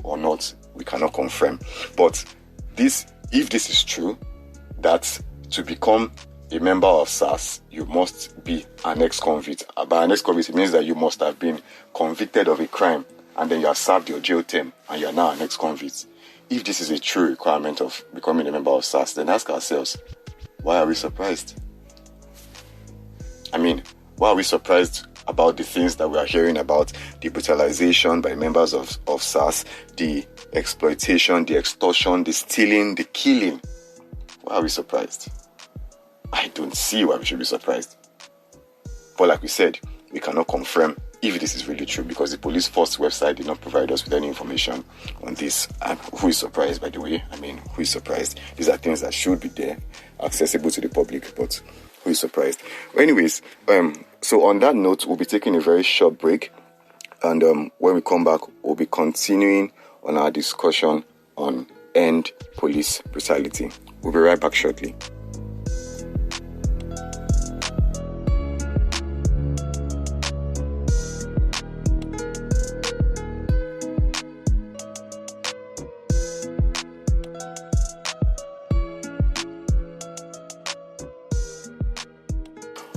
or not, we cannot confirm. But if this is true, that to become a member of SARS, you must be an ex-convict. By an ex-convict, it means that you must have been convicted of a crime and then you have served your jail term and you are now an ex-convict. If this is a true requirement of becoming a member of SARS, then ask ourselves, why are we surprised? I mean, why are we surprised about the things that we are hearing about, the brutalization by members of SARS, the exploitation, the extortion, the stealing, the killing? Why are we surprised? I don't see why we should be surprised. But like we said, we cannot confirm if this is really true because the police force website did not provide us with any information on this. And who is surprised, by the way? I mean, who is surprised? These are things that should be there, accessible to the public, but who is surprised? Anyways, so on that note, we'll be taking a very short break. And when we come back, we'll be continuing on our discussion on end police brutality. We'll be right back shortly.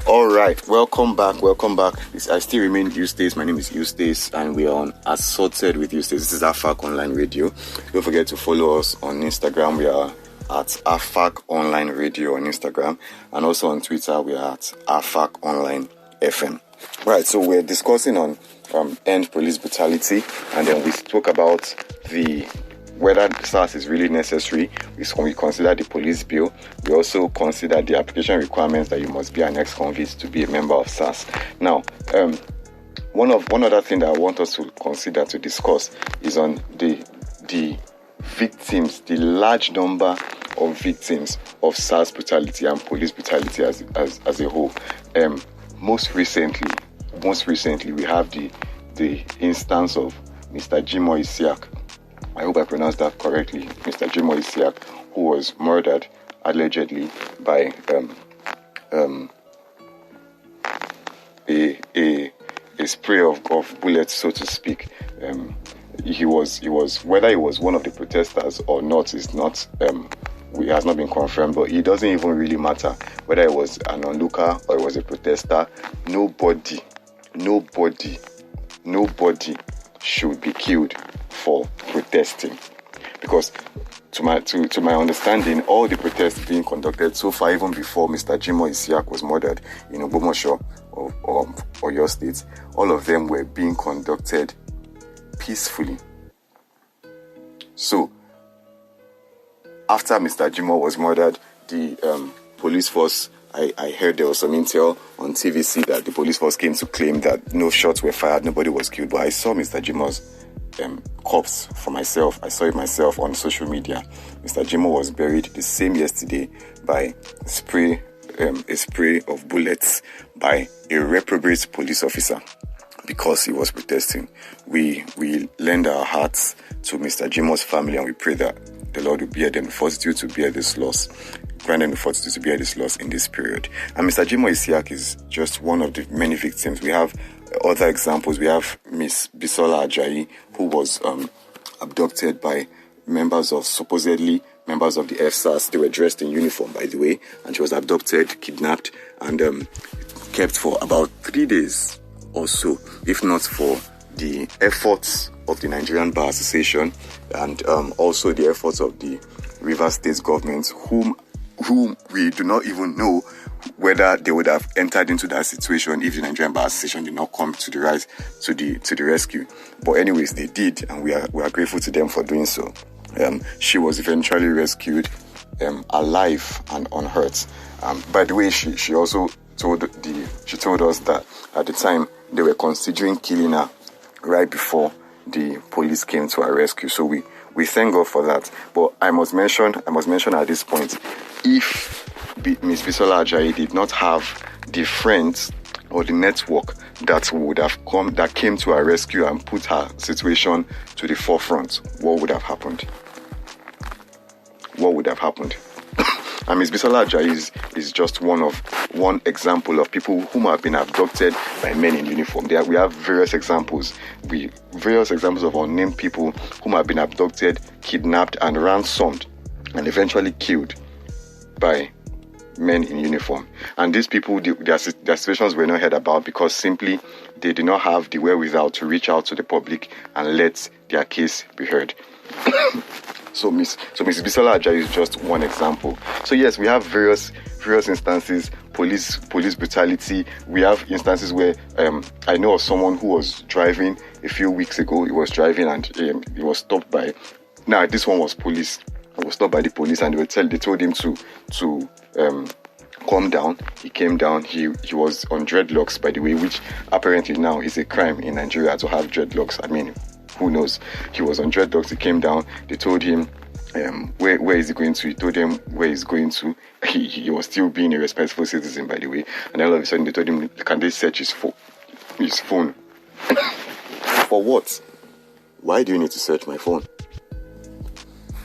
Alright, welcome back. I still remain Eustace. My name is Eustace and we are on Assorted with Eustace. This is HAFAK Online Radio. Don't forget to follow us on Instagram. We are at HAFAK Online Radio on Instagram. And also on Twitter, we are at HAFAK Online FM. Right, so we're discussing on end police brutality. And then we spoke about whether SARS is really necessary. We consider the police bill. We also consider the application requirements that you must be an ex-convict to be a member of SARS. Now, one other thing that I want us to consider to discuss is on the victims, the large number of victims of SARS brutality and police brutality as a whole. Most recently, we have the instance of Mr. Jimoh Isiaq. I hope I pronounced that correctly. Mr. Jimoh Isiaq, who was murdered allegedly by a spray of bullets, so to speak. He was whether he was one of the protesters or not is not it has not been confirmed, but it doesn't even really matter whether it was an onlooker or it was a protester. Nobody should be killed for protesting, because to my understanding, all the protests being conducted so far, even before Mr. Jimoh Isiaq was murdered in Ogbomoso or your state, all of them were being conducted peacefully. So after Mr. Jimoh was murdered, the police force, I heard there was some intel on TVC that the police force came to claim that no shots were fired, nobody was killed. But I saw Mr. Jimoh's corpse for myself. I saw it myself on social media. Mr. Jimoh was buried the same yesterday by a spray of bullets by a reprobate police officer because he was protesting. We lend our hearts to Mr. Jimoh's family and we pray that the Lord will bear them the fortitude to bear this loss. Grant them the fortitude to bear this loss in this period. And Mr. Jimoh Isiaq is just one of the many victims. We have other examples. We have Miss Bisola Ajayi, who was abducted by supposedly members of the FSAS. They were dressed in uniform, by the way, and she was abducted, kidnapped, and kept for about 3 days or so, if not for the efforts of the Nigerian Bar Association and also the efforts of the Rivers State government, whom we do not even know whether they would have entered into that situation if the Nigerian Bar Association did not come to the rescue. But anyways, they did, and we are grateful to them for doing so. She was eventually rescued alive and unhurt. By the way, she also told us that at the time they were considering killing her right before the police came to her rescue. So we thank God for that. But I must mention at this point, if Miss Bisola Ajayi did not have the friends or the network that came to her rescue and put her situation to the forefront, what would have happened? And Ms. Bisola Ajayi is just one example of people whom have been abducted by men in uniform. We have various examples. Various examples of unnamed people whom have been abducted, kidnapped, and ransomed, and eventually killed by men in uniform. And these people, their situations were not heard about because simply they did not have the wherewithal to reach out to the public and let their case be heard. So Ms. Bisola Ajayi is just one example. So yes, we have various instances, police brutality. We have instances where I know of someone who was driving a few weeks ago. He was driving and he was stopped by. Now this one was police. He was stopped by the police and they told him to calm down. He came down. He was on dreadlocks, by the way, which apparently now is a crime in Nigeria to have dreadlocks. I mean, who knows? He was on dreadlocks. He came down. They told him where is he going to. He told them where he's going to. He was still being a responsible citizen, by the way. And all of a sudden they told him, can they search his phone? For what? Why do you need to search my phone?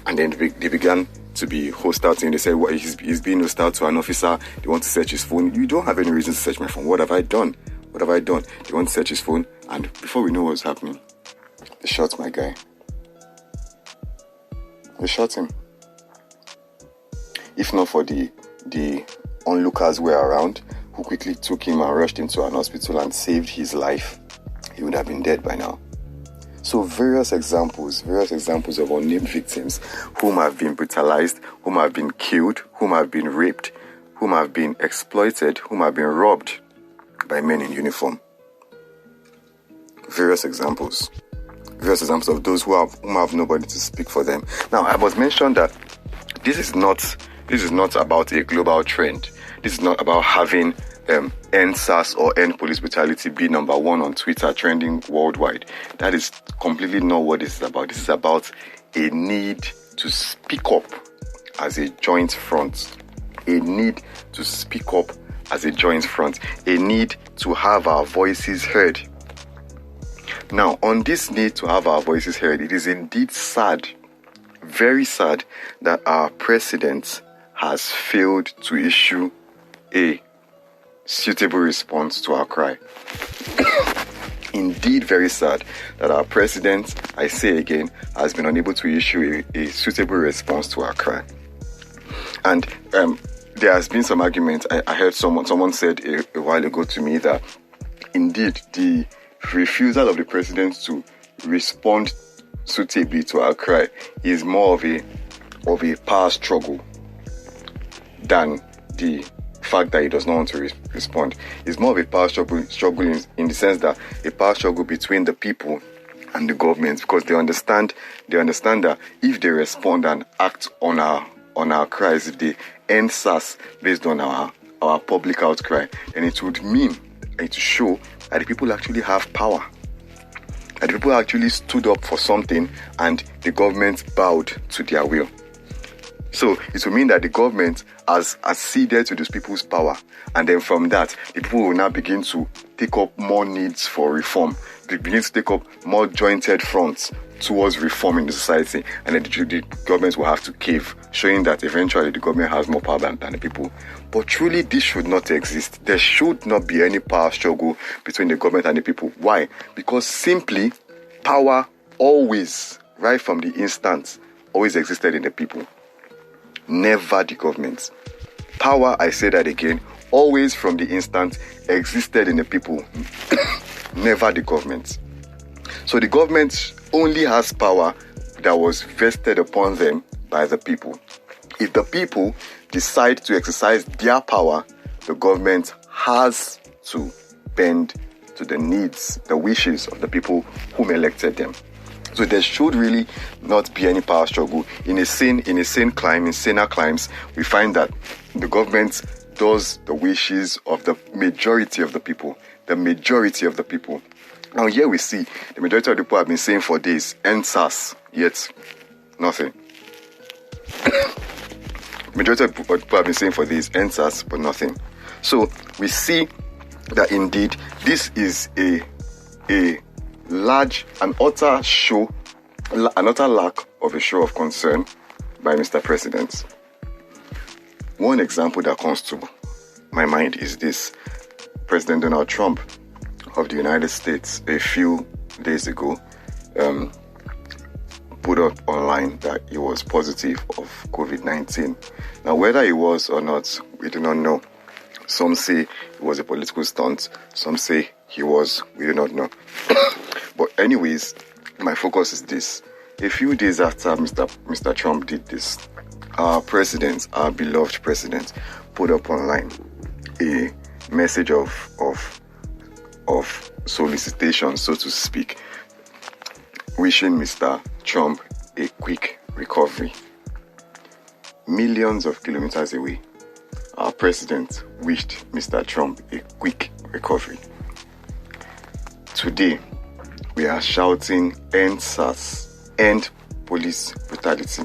And then they began to be hostile to him. They said, well, he's being hostile to an officer. They want to search his phone. You don't have any reason to search my phone. What have I done? They want to search his phone. And before we know what's happening, they shot my guy. They shot him. If not for the onlookers who were around, who quickly took him and rushed him to an hospital and saved his life, he would have been dead by now. So various examples of unnamed victims whom have been brutalized, whom have been killed, whom have been raped, whom have been exploited, whom have been robbed by men in uniform. Various examples of those whom have nobody to speak for them. Now, I was mentioned that this is not about a global trend. This is not about having end SARS or end police brutality be number one on Twitter, trending worldwide. That is completely not what this is about. This is about a need to speak up as a joint front. A need to speak up as a joint front. A need to have our voices heard. Now, on this need to have our voices heard, it is indeed sad, very sad, that our president has failed to issue a suitable response to our cry. Indeed, very sad that our president, I say again, has been unable to issue a suitable response to our cry. And there has been some argument. I heard someone said a while ago to me that indeed the refusal of the president to respond suitably to our cry is more of a power struggle than the fact that he does not want to respond. It's more of a power struggle in the sense that a power struggle between the people and the government, because they understand that if they respond and act on our cries, if they end SARS based on our public outcry, then it would mean and to show that the people actually have power. That the people actually stood up for something and the government bowed to their will. So it will mean that the government has acceded to those people's power. And then from that, the people will now begin to take up more needs for reform. They begin to take up more jointed fronts towards reforming the society. And then the government will have to cave, showing that eventually the government has more power than the people. But truly, this should not exist. There should not be any power struggle between the government and the people. Why? Because simply, power always, right from the instant, always existed in the people. Never the government. Power, I say that again, always from the instant existed in the people. Never the government. So the government only has power that was vested upon them by the people. If the people decide to exercise their power, the government has to bend to the needs, the wishes of the people whom elected them. So there should really not be any power struggle. In a saner climes, we find that the government does the wishes of the majority of the people. The majority of the people. Now here we see the majority of the people have been saying for days, end SARS, yet nothing. Majority of people have been saying for days, end SARS, but nothing. So we see that indeed this is a large and utter lack of a show of concern by Mr. President. One example that comes to my mind is this. President Donald Trump of the United States a few days ago put up online that he was positive of COVID-19. Now, whether he was or not, we do not know. Some say it was a political stunt. Some say he was. We do not know. But anyways, my focus is this. A few days after Mr. Trump did this, our president, our beloved president, put up online a message of solicitation, so to speak, wishing Mr. Trump a quick recovery. Millions of kilometers away, our president wished Mr. Trump a quick recovery. Today, we are shouting, "End SARS, end police brutality."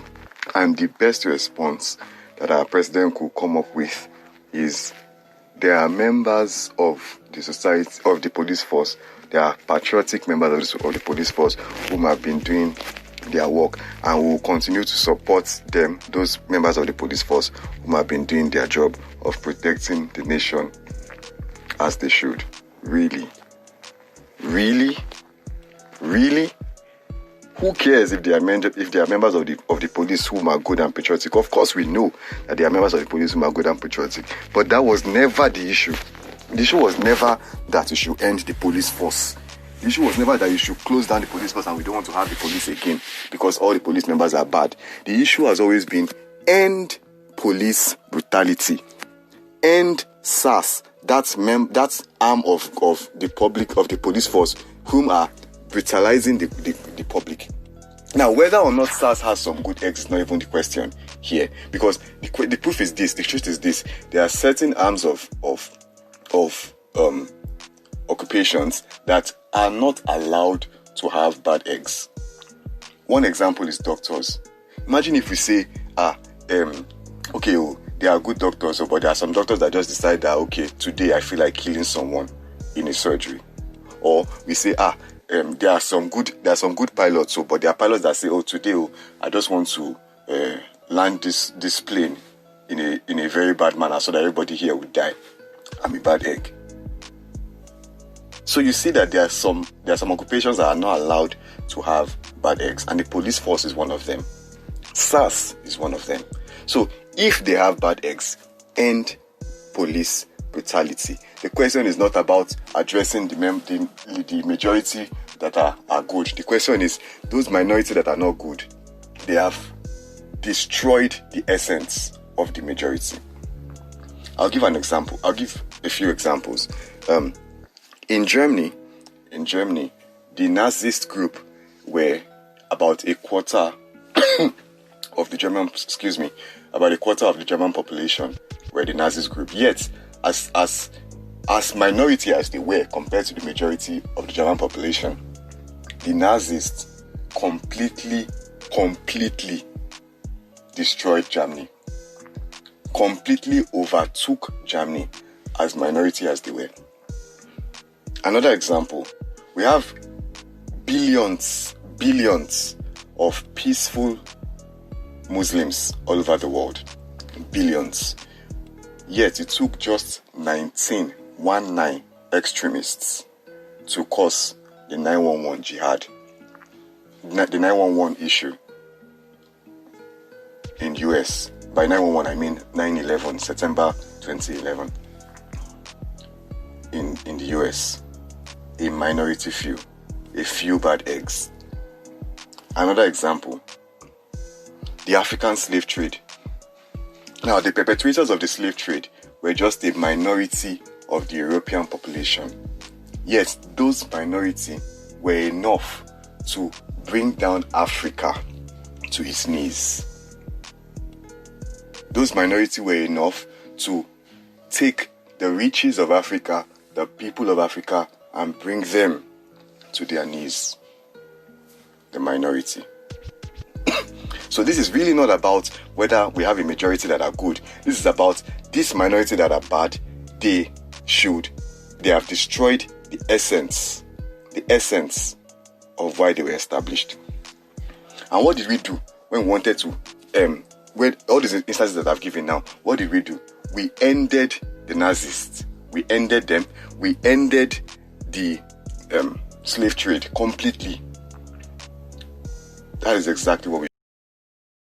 And the best response that our president could come up with is, there are members of the society, of the police force, there are patriotic members of the police force whom have been doing their work, and we will continue to support them, those members of the police force whom have been doing their job of protecting the nation as they should. Really? Who cares if they are members of the police whom are good and patriotic? Of course, we know that they are members of the police whom are good and patriotic, but that was never the issue. The issue was never that we should end the police force. The issue was never that you should close down the police force and we don't want to have the police again because all the police members are bad. The issue has always been end police brutality, end SARS. That's arm of the public, of the police force, whom are brutalizing the public. Now, whether or not SARS has some good eggs is not even the question here, because the proof is this, the truth is this: there are certain arms of occupations that are not allowed to have bad eggs. One example is doctors. Imagine if we say, they are good doctors, but there are some doctors that just decide that, okay, today I feel like killing someone in a surgery. Or we say, there are some good pilots, but there are pilots that say, today I just want to land this plane in a very bad manner so that everybody here will die. I'm a bad egg. So you see that there are some occupations that are not allowed to have bad eggs, and the police force is one of them. SARS is one of them. So if they have bad eggs, end police brutality. The question is not about addressing the majority that are good. The question is, those minority that are not good, they have destroyed the essence of the majority. I'll give an example. I'll give a few examples. In Germany, the Nazist group were about a quarter of the German, about a quarter of the German population were the Nazist group. Yet, as minority as they were compared to the majority of the German population, the Nazis completely destroyed Germany. Completely overtook Germany as minority as they were. Another example, we have billions of peaceful Muslims all over the world. Billions. Yet it took just 19 extremists to cause the 911 jihad, the 911 issue in US. By 911 I mean 9/11, September 2011 in the US. A minority few, a few bad eggs. Another example, the African slave trade. Now, the perpetrators of the slave trade were just a minority of the European population. Yet, those minority were enough to bring down Africa to its knees. Those minority were enough to take the riches of Africa, the people of Africa, and bring them to their knees. The minority. So this is really not about whether we have a majority that are good. This is about this minority that are bad. They have destroyed the essence of why they were established. And what did we do when we wanted to with all these instances that I've given now, what did we do? We ended the Nazis. We ended them. We ended the slave trade completely. That is exactly what we